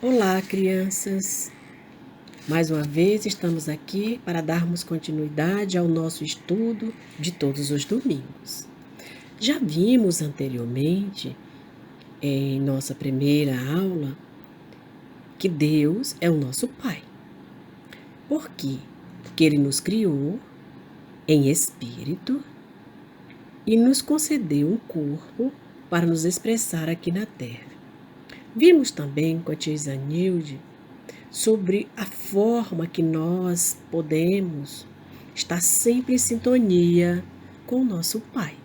Olá, crianças! Mais uma vez estamos aqui para darmos continuidade ao nosso estudo de todos os domingos. Já vimos anteriormente, em nossa primeira aula, que Deus é o nosso Pai. Por quê? Porque Ele nos criou em espírito e nos concedeu um corpo para nos expressar aqui na Terra. Vimos também com a tia Isanilde sobre a forma que nós podemos estar sempre em sintonia com o nosso Pai,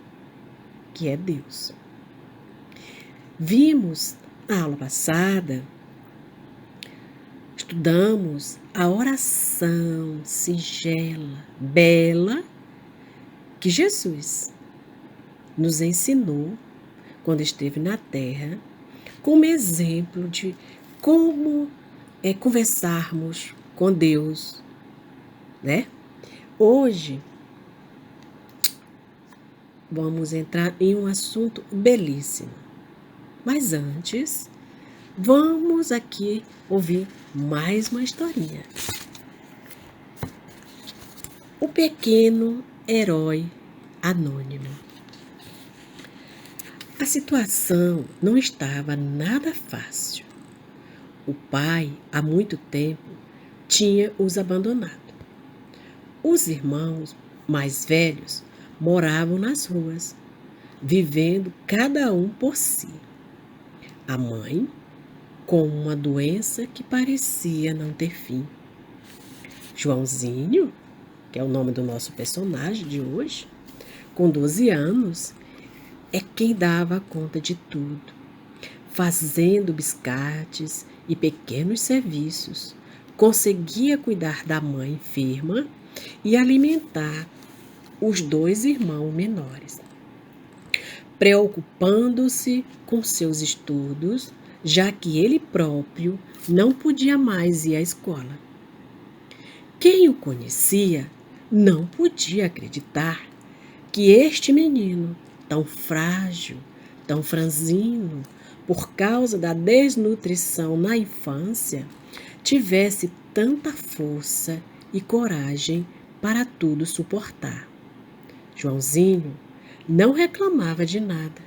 que é Deus. Vimos na aula passada, estudamos a oração singela, bela, que Jesus nos ensinou quando esteve na Terra, como exemplo de como conversarmos com Deus, né? Hoje vamos entrar em um assunto belíssimo, mas antes vamos aqui ouvir mais uma historinha. O pequeno herói anônimo. A situação não estava nada fácil. O pai, há muito tempo, tinha os abandonado. Os irmãos mais velhos moravam nas ruas, vivendo cada um por si. A mãe, com uma doença que parecia não ter fim. Joãozinho, que é o nome do nosso personagem de hoje, com 12 anos, é quem dava conta de tudo, fazendo biscates e pequenos serviços, conseguia cuidar da mãe enferma e alimentar os 2 irmãos menores, preocupando-se com seus estudos, já que ele próprio não podia mais ir à escola. Quem o conhecia não podia acreditar que este menino, tão frágil, tão franzino, por causa da desnutrição na infância, tivesse tanta força e coragem para tudo suportar. Joãozinho não reclamava de nada,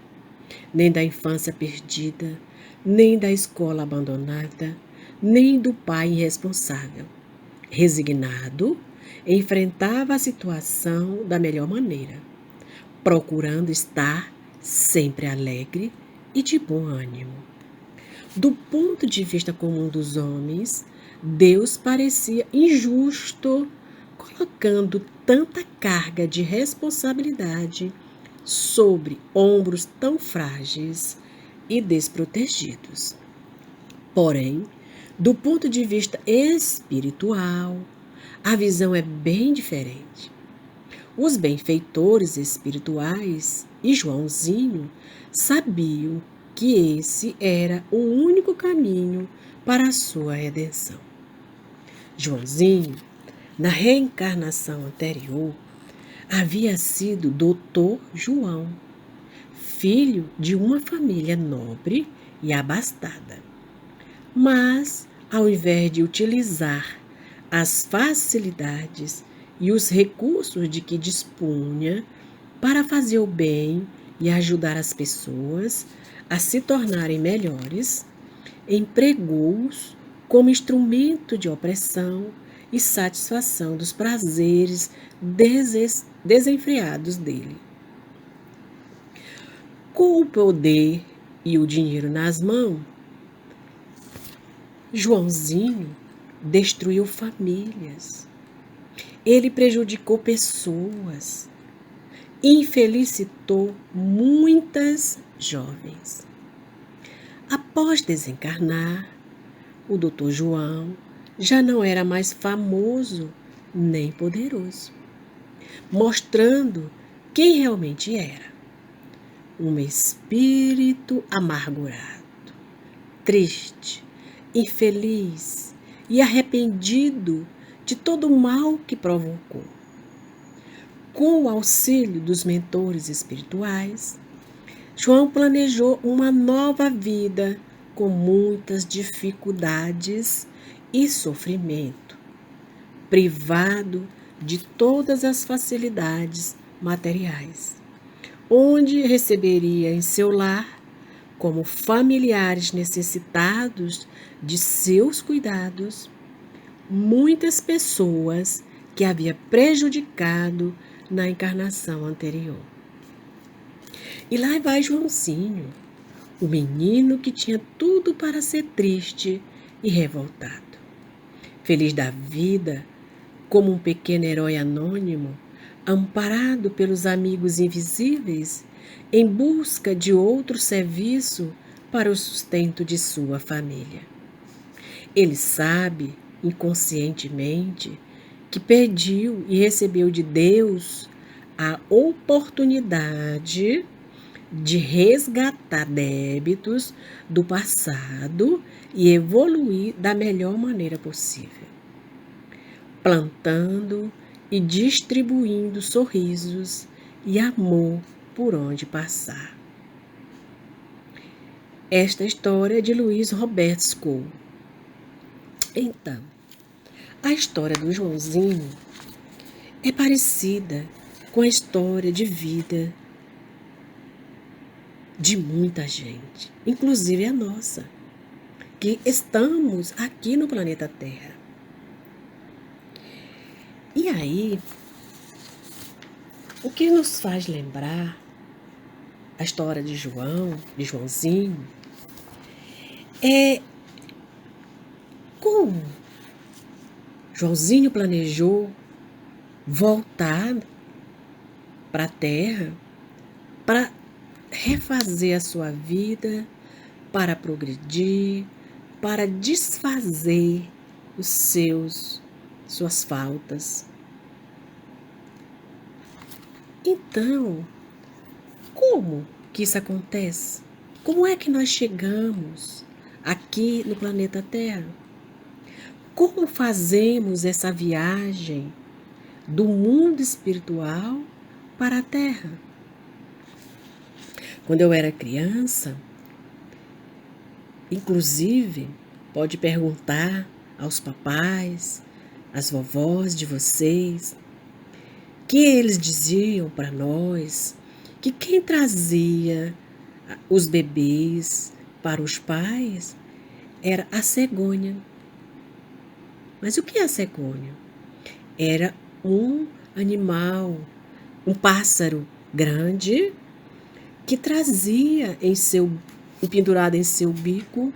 nem da infância perdida, nem da escola abandonada, nem do pai irresponsável. Resignado, enfrentava a situação da melhor maneira, procurando estar sempre alegre e de bom ânimo. Do ponto de vista comum dos homens, Deus parecia injusto, colocando tanta carga de responsabilidade sobre ombros tão frágeis e desprotegidos. Porém, do ponto de vista espiritual, a visão é bem diferente. Os benfeitores espirituais e Joãozinho sabiam que esse era o único caminho para a sua redenção. Joãozinho, na reencarnação anterior, havia sido Dr. João, filho de uma família nobre e abastada. Mas, ao invés de utilizar as facilidades e os recursos de que dispunha para fazer o bem e ajudar as pessoas a se tornarem melhores, empregou-os como instrumento de opressão e satisfação dos prazeres desenfreados dele. Com o poder e o dinheiro nas mãos, Joãozinho destruiu famílias. Ele prejudicou pessoas, infelicitou muitas jovens. Após desencarnar, o Dr. João já não era mais famoso nem poderoso, mostrando quem realmente era: um espírito amargurado, triste, infeliz e arrependido de todo o mal que provocou. Com o auxílio dos mentores espirituais, João planejou uma nova vida com muitas dificuldades e sofrimento, privado de todas as facilidades materiais, onde receberia em seu lar, como familiares necessitados de seus cuidados, muitas pessoas que havia prejudicado na encarnação anterior. E lá vai Joãozinho, o menino que tinha tudo para ser triste e revoltado. Feliz da vida, como um pequeno herói anônimo, amparado pelos amigos invisíveis, em busca de outro serviço para o sustento de sua família. Ele sabe, inconscientemente, que pediu e recebeu de Deus a oportunidade de resgatar débitos do passado e evoluir da melhor maneira possível, plantando e distribuindo sorrisos e amor por onde passar. Esta história é de Luiz Roberto Scowl. Então, a história do Joãozinho é parecida com a história de vida de muita gente, inclusive a nossa, que estamos aqui no planeta Terra. E aí, o que nos faz lembrar a história de Joãozinho, é como Joãozinho planejou voltar para a Terra para refazer a sua vida, para progredir, para desfazer suas faltas. Então, como que isso acontece? Como é que nós chegamos aqui no planeta Terra? Como fazemos essa viagem do mundo espiritual para a Terra? Quando eu era criança, inclusive, pode perguntar aos papais, às vovós de vocês, que eles diziam para nós que quem trazia os bebês para os pais era a cegonha. Mas o que é a cegonha? Era um animal, um pássaro grande que trazia pendurado em seu bico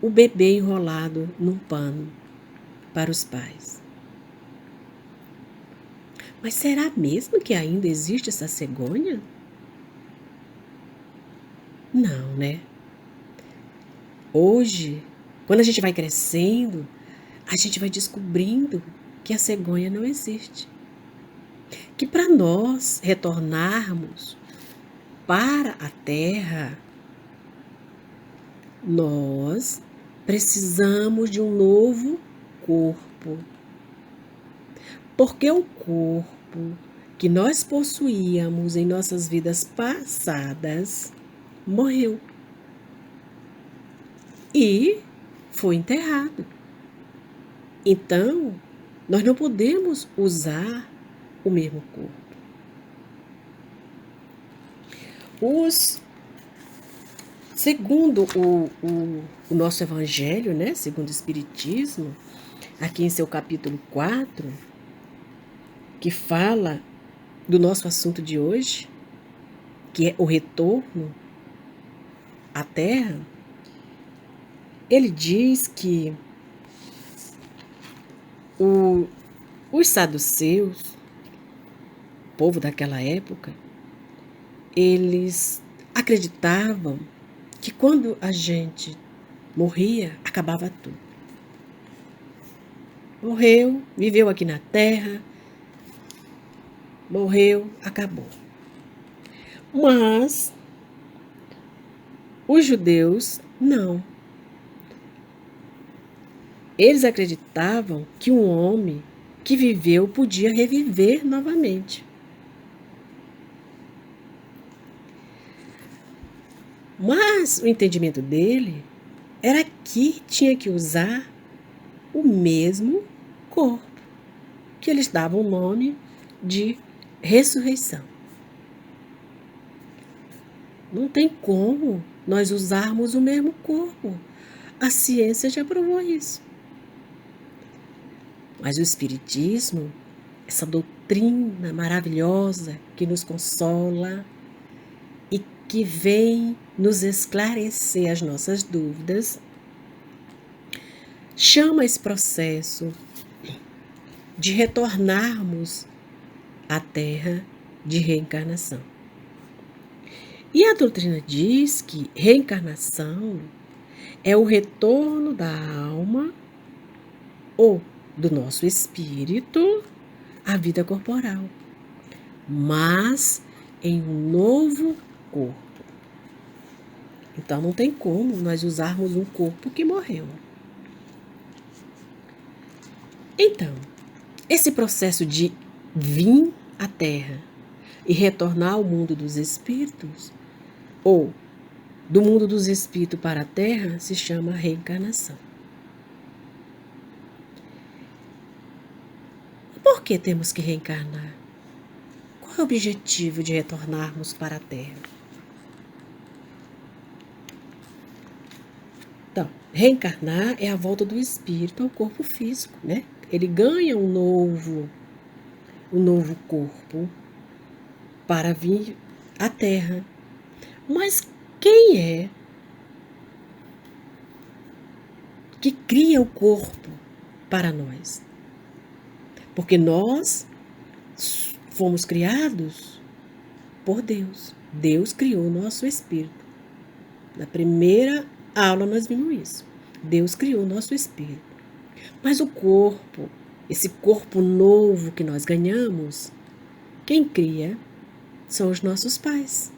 o bebê enrolado num pano para os pais. Mas será mesmo que ainda existe essa cegonha? Não, né? Hoje, quando a gente vai crescendo, a gente vai descobrindo que a cegonha não existe. Que para nós retornarmos para a Terra, nós precisamos de um novo corpo. Porque o corpo que nós possuíamos em nossas vidas passadas morreu e foi enterrado. Então, nós não podemos usar o mesmo corpo. Segundo o nosso Evangelho, né? Segundo o Espiritismo, aqui em seu capítulo 4, que fala do nosso assunto de hoje, que é o retorno à Terra, ele diz que os saduceus, o povo daquela época, eles acreditavam que quando a gente morria, acabava tudo. Morreu, viveu aqui na Terra, morreu, acabou. Mas os judeus, não. Eles acreditavam que um homem que viveu podia reviver novamente. Mas o entendimento dele era que tinha que usar o mesmo corpo, que eles davam o nome de ressurreição. Não tem como nós usarmos o mesmo corpo. A ciência já provou isso. Mas o Espiritismo, essa doutrina maravilhosa que nos consola e que vem nos esclarecer as nossas dúvidas, chama esse processo de retornarmos à Terra de reencarnação. E a doutrina diz que reencarnação é o retorno da alma ou do nosso espírito à vida corporal, mas em um novo corpo. Então não tem como nós usarmos um corpo que morreu. Então, esse processo de vir à Terra e retornar ao mundo dos espíritos, ou do mundo dos espíritos para a Terra, se chama reencarnação. Por que temos que reencarnar? Qual é o objetivo de retornarmos para a Terra? Então, reencarnar é a volta do espírito ao corpo físico, né? Ele ganha um novo corpo para vir à Terra. Mas quem é que cria o corpo para nós? Porque nós fomos criados por Deus. Deus criou o nosso espírito. Na primeira aula nós vimos isso. Deus criou o nosso espírito. Mas o corpo, esse corpo novo que nós ganhamos, quem cria são os nossos pais.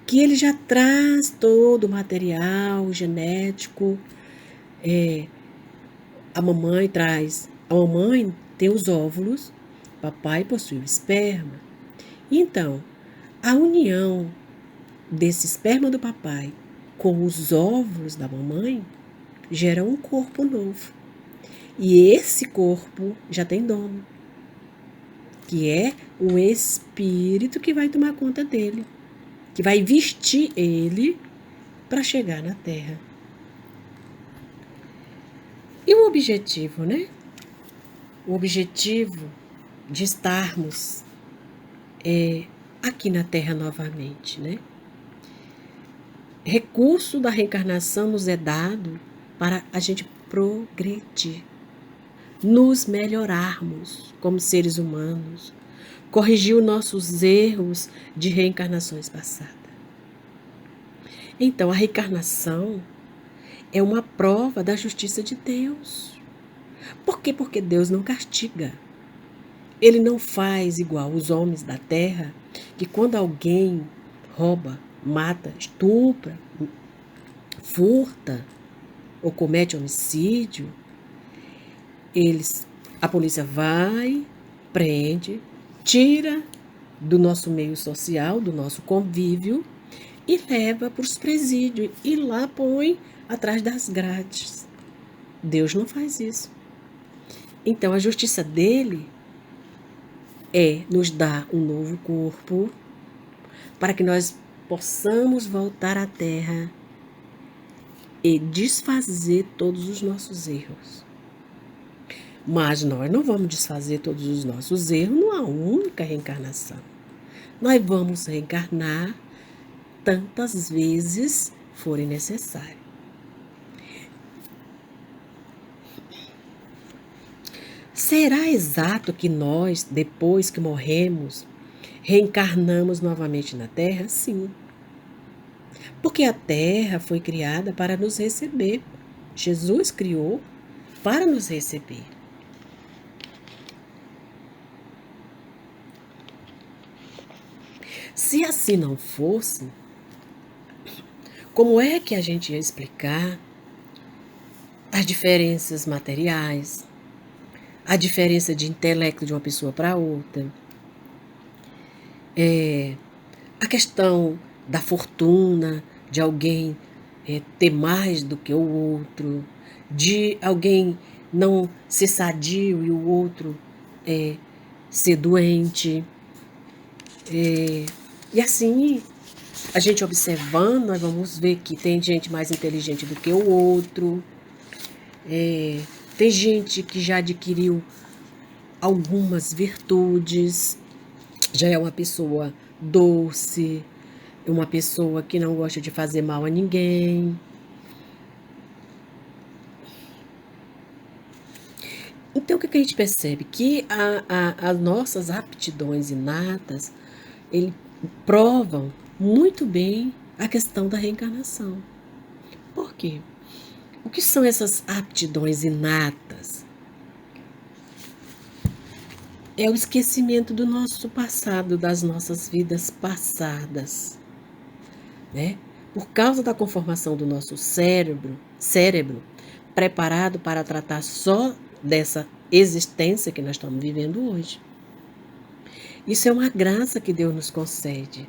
Que ele já traz todo o material genético. A mamãe tem os óvulos, papai possui o esperma. Então, a união desse esperma do papai com os óvulos da mamãe gera um corpo novo. E esse corpo já tem dono, que é o espírito que vai tomar conta dele, que vai vestir ele para chegar na Terra. E o objetivo, né? O objetivo de estarmos aqui na Terra novamente, né? Recurso da reencarnação nos é dado para a gente progredir, nos melhorarmos como seres humanos, corrigir os nossos erros de reencarnações passadas. Então, a reencarnação é uma prova da justiça de Deus. Por quê? Porque Deus não castiga. Ele não faz igual os homens da terra, que quando alguém rouba, mata, estupra, furta ou comete homicídio, a polícia vai, prende, tira do nosso meio social, do nosso convívio e leva para os presídios e lá põe atrás das grades. Deus não faz isso. Então a justiça dele é nos dar um novo corpo para que nós possamos voltar à Terra e desfazer todos os nossos erros. Mas nós não vamos desfazer todos os nossos erros numa única reencarnação. Nós vamos reencarnar tantas vezes forem necessárias. Será exato que nós, depois que morremos, reencarnamos novamente na Terra? Sim. Porque a Terra foi criada para nos receber. Jesus criou para nos receber. Se assim não fosse, como é que a gente ia explicar as diferenças materiais, a diferença de intelecto de uma pessoa para outra, a questão da fortuna, de alguém ter mais do que o outro, de alguém não ser sadio e o outro ser doente. E assim, a gente observando, nós vamos ver que tem gente mais inteligente do que o outro, tem gente que já adquiriu algumas virtudes, já é uma pessoa doce, uma pessoa que não gosta de fazer mal a ninguém. Então, o que a gente percebe? Que as nossas aptidões inatas, ele provam muito bem a questão da reencarnação. Por quê? O que são essas aptidões inatas? É o esquecimento do nosso passado, das nossas vidas passadas, né? Por causa da conformação do nosso cérebro preparado para tratar só dessa existência que nós estamos vivendo hoje. Isso é uma graça que Deus nos concede.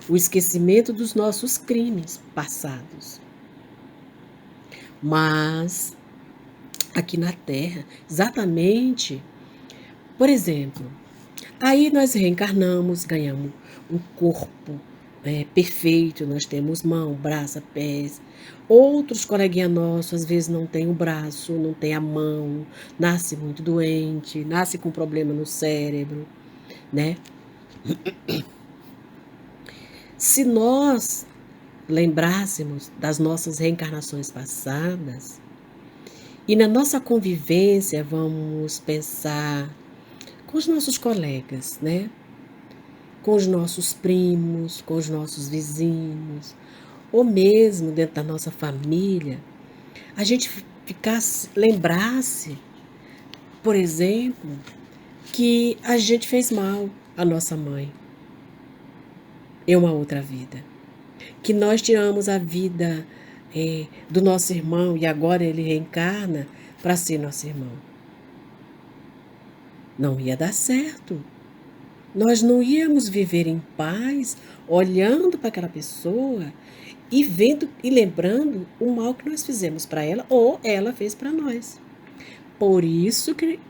O esquecimento dos nossos crimes passados. Mas, aqui na Terra, exatamente, por exemplo, aí nós reencarnamos, ganhamos um corpo perfeito, nós temos mão, braço, pés. Outros coleguinhas nossos, às vezes, não tem o braço, não tem a mão, nasce muito doente, nasce com problema no cérebro, né? Se nós lembrássemos das nossas reencarnações passadas, e na nossa convivência vamos pensar com os nossos colegas, né? Com os nossos primos, com os nossos vizinhos, ou mesmo dentro da nossa família, a gente lembrasse, por exemplo, que a gente fez mal à nossa mãe em uma outra vida, que nós tiramos a vida do nosso irmão e agora ele reencarna para ser nosso irmão. Não ia dar certo. Nós não íamos viver em paz olhando para aquela pessoa e vendo e lembrando o mal que nós fizemos para ela ou ela fez para nós. Por isso que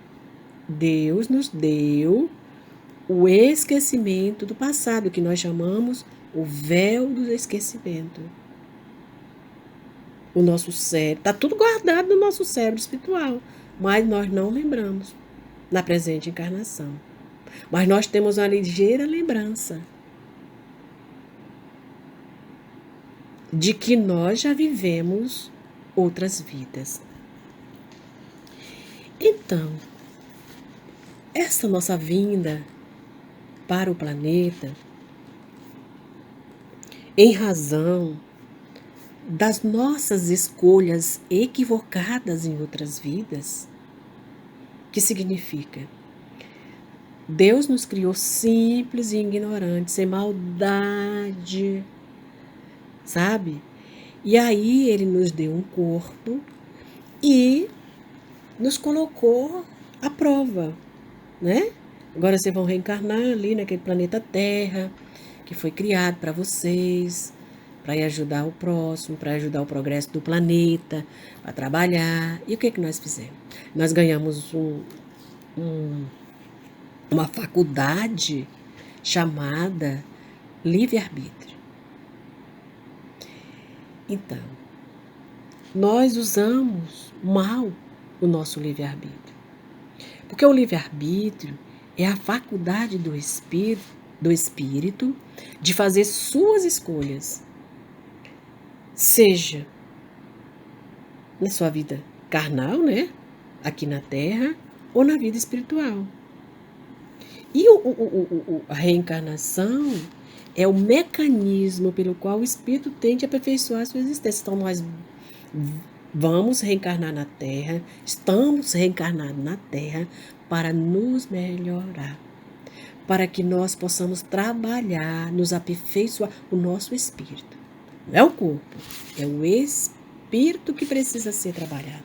Deus nos deu o esquecimento do passado, que nós chamamos o véu do esquecimento. O nosso cérebro, está tudo guardado no nosso cérebro espiritual, mas nós não lembramos na presente encarnação. Mas nós temos uma ligeira lembrança de que nós já vivemos outras vidas. Então, essa nossa vinda para o planeta, em razão das nossas escolhas equivocadas em outras vidas, que significa? Deus nos criou simples e ignorantes, sem maldade, sabe? E aí Ele nos deu um corpo e nos colocou à prova, né? Agora vocês vão reencarnar ali naquele planeta Terra, que foi criado para vocês, para ajudar o próximo, para ajudar o progresso do planeta, para trabalhar. E o que nós fizemos? Nós ganhamos uma faculdade chamada livre-arbítrio. Então, nós usamos mal o nosso livre-arbítrio. Porque o livre-arbítrio é a faculdade do espírito de fazer suas escolhas, seja na sua vida carnal, né, aqui na Terra, ou na vida espiritual. E a reencarnação é o mecanismo pelo qual o espírito tem de aperfeiçoar a sua existência. Então, nós vamos reencarnar na Terra, estamos reencarnados na Terra para nos melhorar, para que nós possamos trabalhar, nos aperfeiçoar o nosso espírito. Não é o corpo, é o espírito que precisa ser trabalhado.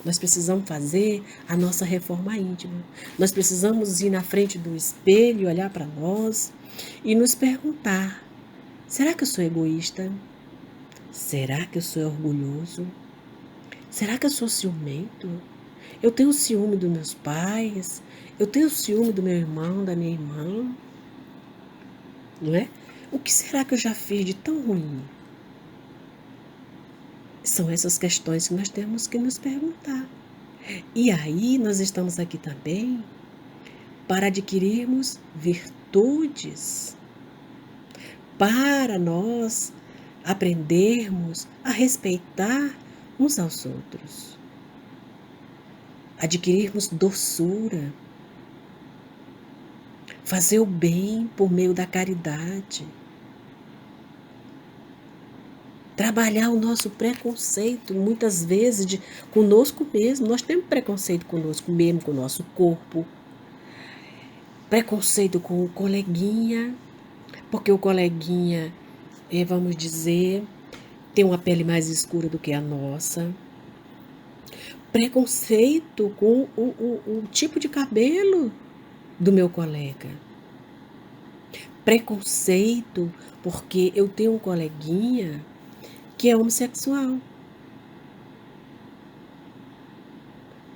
Nós precisamos fazer a nossa reforma íntima. Nós precisamos ir na frente do espelho, olhar para nós e nos perguntar: será que eu sou egoísta? Será que eu sou orgulhoso? Será que eu sou ciumento? Eu tenho ciúme dos meus pais? Eu tenho ciúme do meu irmão, da minha irmã? Não é? O que será que eu já fiz de tão ruim? São essas questões que nós temos que nos perguntar. E aí nós estamos aqui também para adquirirmos virtudes, para nós aprendermos a respeitar uns aos outros, adquirirmos doçura, fazer o bem por meio da caridade, trabalhar o nosso preconceito, muitas vezes, conosco mesmo. Nós temos preconceito conosco mesmo, com o nosso corpo, preconceito com o coleguinha, porque o coleguinha, vamos dizer, tem uma pele mais escura do que a nossa. Preconceito com o tipo de cabelo do meu colega. Preconceito porque eu tenho um coleguinha que é homossexual.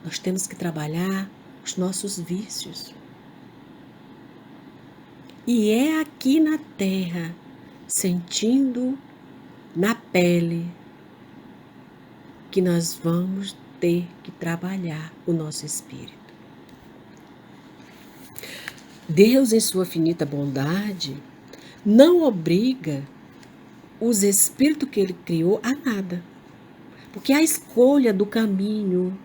Nós temos que trabalhar os nossos vícios. E é aqui na terra, sentindo na pele, que nós vamos ter que trabalhar o nosso espírito. Deus, em sua finita bondade, não obriga os espíritos que Ele criou a nada. Porque a escolha do caminho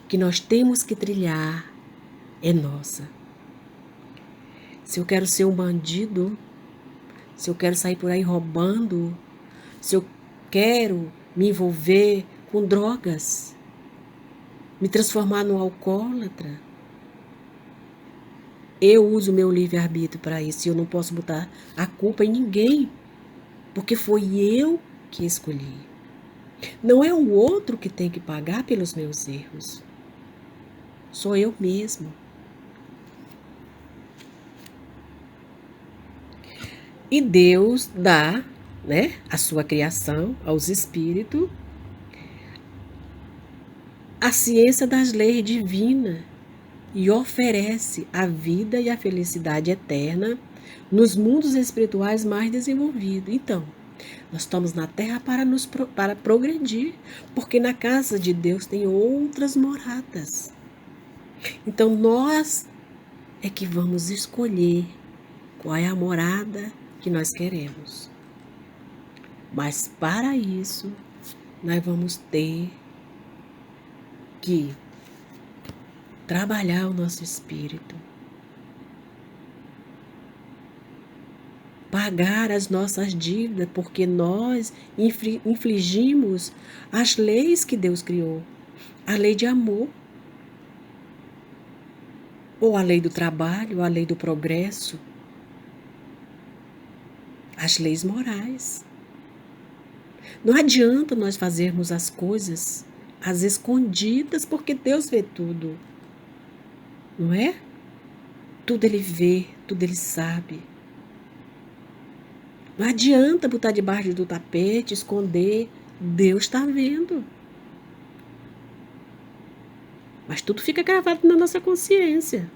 que nós temos que trilhar é nossa. Se eu quero ser um bandido, se eu quero sair por aí roubando, se eu quero me envolver com drogas, me transformar num alcoólatra, eu uso o meu livre-arbítrio para isso. E eu não posso botar a culpa em ninguém, porque foi eu que escolhi. Não é o outro que tem que pagar pelos meus erros. Sou eu mesmo. E Deus dá, a sua criação aos espíritos, a ciência das leis divinas e oferece a vida e a felicidade eterna nos mundos espirituais mais desenvolvidos. Então, nós estamos na Terra para progredir, porque na casa de Deus tem outras moradas. Então, nós é que vamos escolher qual é a morada que nós queremos. Mas para isso, nós vamos ter que trabalhar o nosso espírito, pagar as nossas dívidas, porque nós infligimos as leis que Deus criou, a lei de amor, ou a lei do trabalho, ou a lei do progresso, as leis morais. Não adianta nós fazermos as coisas às escondidas, porque Deus vê tudo, não é? Tudo Ele vê, tudo Ele sabe. Não adianta botar debaixo do tapete, esconder. Deus está vendo. Mas tudo fica gravado na nossa consciência.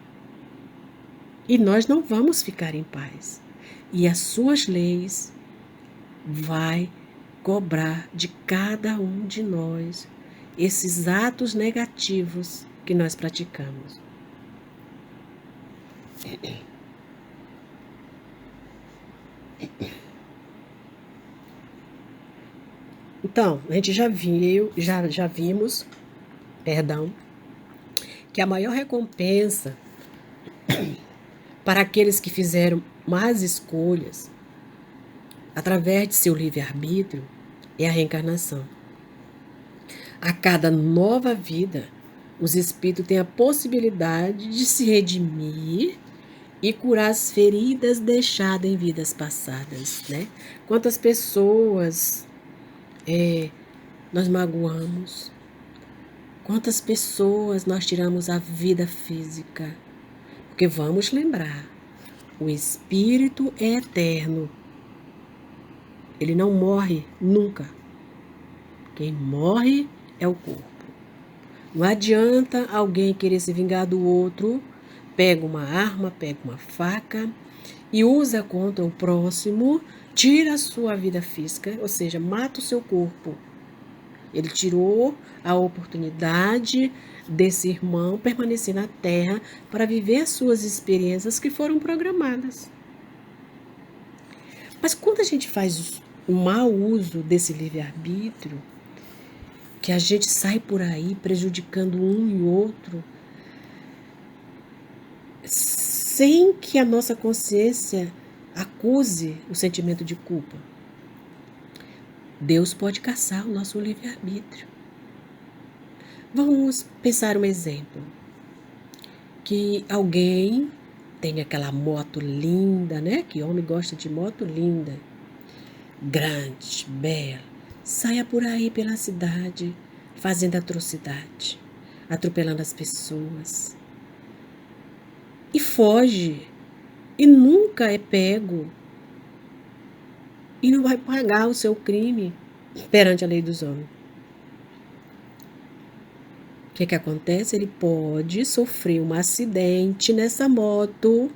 E nós não vamos ficar em paz. E as suas leis vai cobrar de cada um de nós esses atos negativos que nós praticamos. Então, a gente já vimos, que a maior recompensa para aqueles que fizeram más escolhas através de seu livre-arbítrio é a reencarnação. A cada nova vida, os espíritos têm a possibilidade de se redimir e curar as feridas deixadas em vidas passadas, né? Quantas pessoas nós magoamos, Quantas pessoas nós tiramos a vida física? Porque vamos lembrar, o espírito é eterno. Ele não morre nunca. Quem morre é o corpo. Não adianta alguém querer se vingar do outro, pega uma arma, pega uma faca e usa contra o próximo, tira a sua vida física, ou seja, mata o seu corpo. Ele tirou a oportunidade desse irmão permanecer na Terra para viver as suas experiências que foram programadas. Mas quando a gente faz o mau uso desse livre-arbítrio, que a gente sai por aí prejudicando um e outro, sem que a nossa consciência acuse o sentimento de culpa, Deus pode caçar o nosso livre-arbítrio. Vamos pensar um exemplo. Que alguém tem aquela moto linda, né? Que homem gosta de moto linda, grande, bela. Saia por aí pela cidade, fazendo atrocidade, atropelando as pessoas. E foge, e nunca é pego, e não vai pagar o seu crime perante a lei dos homens. O que acontece? Ele pode sofrer um acidente nessa moto,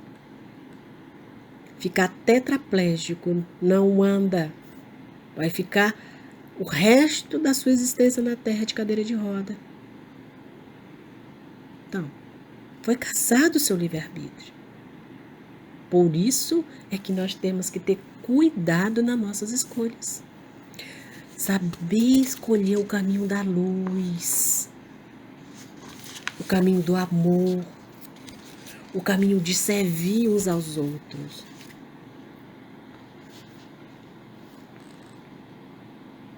ficar tetraplégico, não anda, vai ficar o resto da sua existência na Terra de cadeira de roda. Então, foi caçado o seu livre-arbítrio. Por isso é que nós temos que ter cuidado nas nossas escolhas. Saber escolher o caminho da luz, o caminho do amor, o caminho de servir uns aos outros.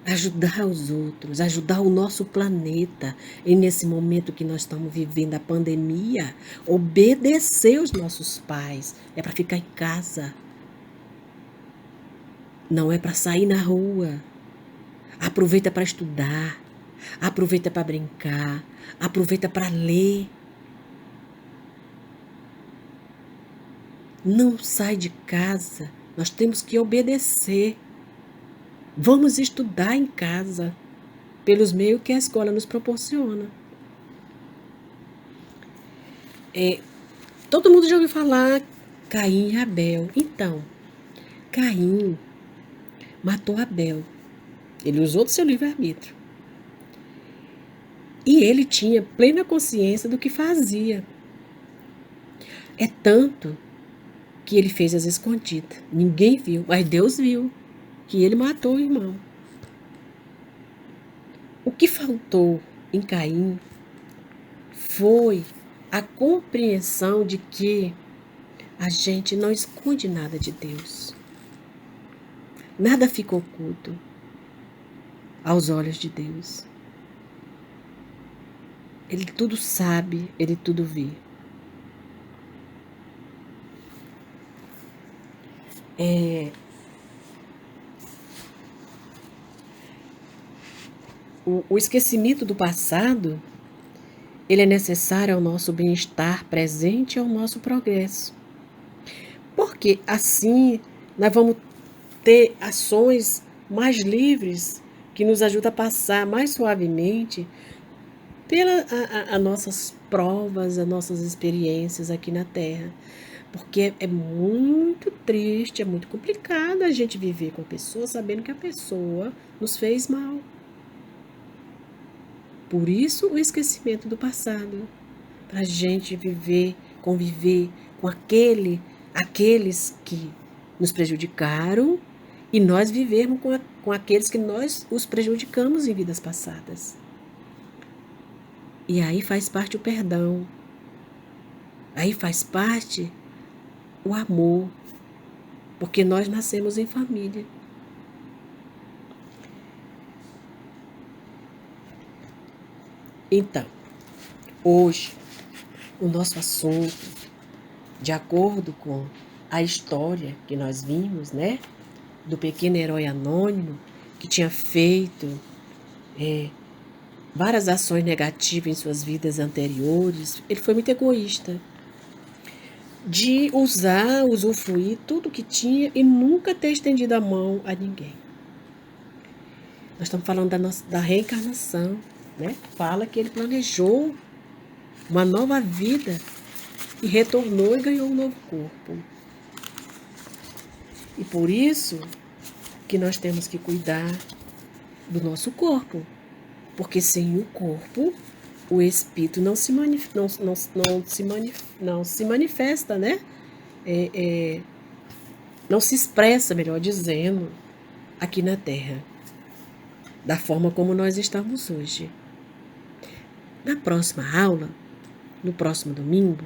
Ajudar os outros, ajudar o nosso planeta. E nesse momento que nós estamos vivendo a pandemia, obedecer os nossos pais. É para ficar em casa. Não é para sair na rua. Aproveita para estudar. Aproveita para brincar. Aproveita para ler. Não sai de casa. Nós temos que obedecer. Vamos estudar em casa, pelos meios que a escola nos proporciona. Todo mundo já ouviu falar Caim e Abel. Então, Caim matou Abel. Ele usou do seu livre-arbítrio. E ele tinha plena consciência do que fazia. É tanto que ele fez as escondidas. Ninguém viu, mas Deus viu que ele matou o irmão. O que faltou em Caim foi a compreensão de que a gente não esconde nada de Deus. Nada fica oculto aos olhos de Deus. Ele tudo sabe, ele tudo vê. O esquecimento do passado, ele é necessário ao nosso bem-estar presente e ao nosso progresso. Porque assim nós vamos ter ações mais livres que nos ajudam a passar mais suavemente pelas nossas provas, as nossas experiências aqui na Terra. Porque é muito triste, é muito complicado a gente viver com a pessoa sabendo que a pessoa nos fez mal. Por isso o esquecimento do passado, para a gente viver, conviver com aqueles que nos prejudicaram e nós vivermos com aqueles que nós os prejudicamos em vidas passadas. E aí faz parte o perdão, aí faz parte o amor, porque nós nascemos em família. Então, hoje, o nosso assunto, de acordo com a história que nós vimos, né, do pequeno herói anônimo, que tinha feito várias ações negativas em suas vidas anteriores, ele foi muito egoísta. De usar, usufruir tudo que tinha e nunca ter estendido a mão a ninguém. Nós estamos falando da reencarnação, né? Fala que ele planejou uma nova vida e retornou e ganhou um novo corpo. E por isso que nós temos que cuidar do nosso corpo, porque sem o corpo o espírito não se manifesta, né? Não se expressa, melhor dizendo, aqui na Terra, da forma como nós estamos hoje. Na próxima aula, no próximo domingo,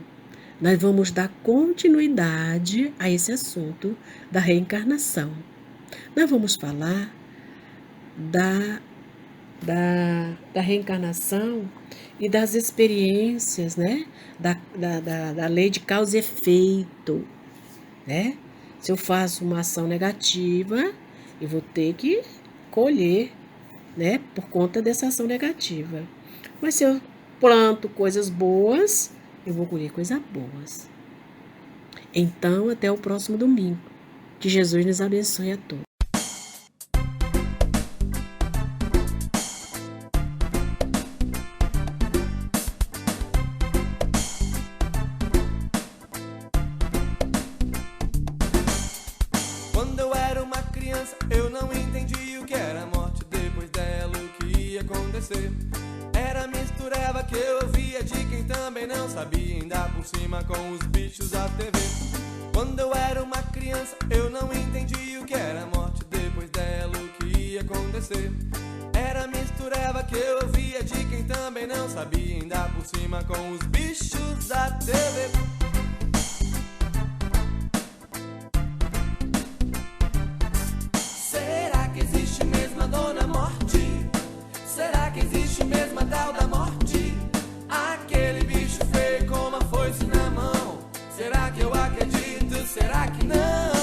nós vamos dar continuidade a esse assunto da reencarnação. Nós vamos falar da reencarnação e das experiências, né? Da lei de causa e efeito, né? Se eu faço uma ação negativa, eu vou ter que colher, né? Por conta dessa ação negativa. Mas se eu planto coisas boas, eu vou colher coisas boas. Então, até o próximo domingo. Que Jesus nos abençoe a todos. Quando eu era uma criança, eu não entendi o que era a morte. Depois dela, o que ia acontecer? Era mistureba que eu ouvia de quem também não sabia, ainda por cima com os bichos da TV. Quando eu era uma criança, eu não entendi o que era a morte. Depois dela, o que ia acontecer? Era mistureba que eu ouvia de quem também não sabia, ainda por cima com os bichos da TV. Será que existe mesmo a Dona Morte? Será que existe mesmo a tal da morte? Aquele bicho feio com uma foice na mão. Será que eu acredito? Será que não?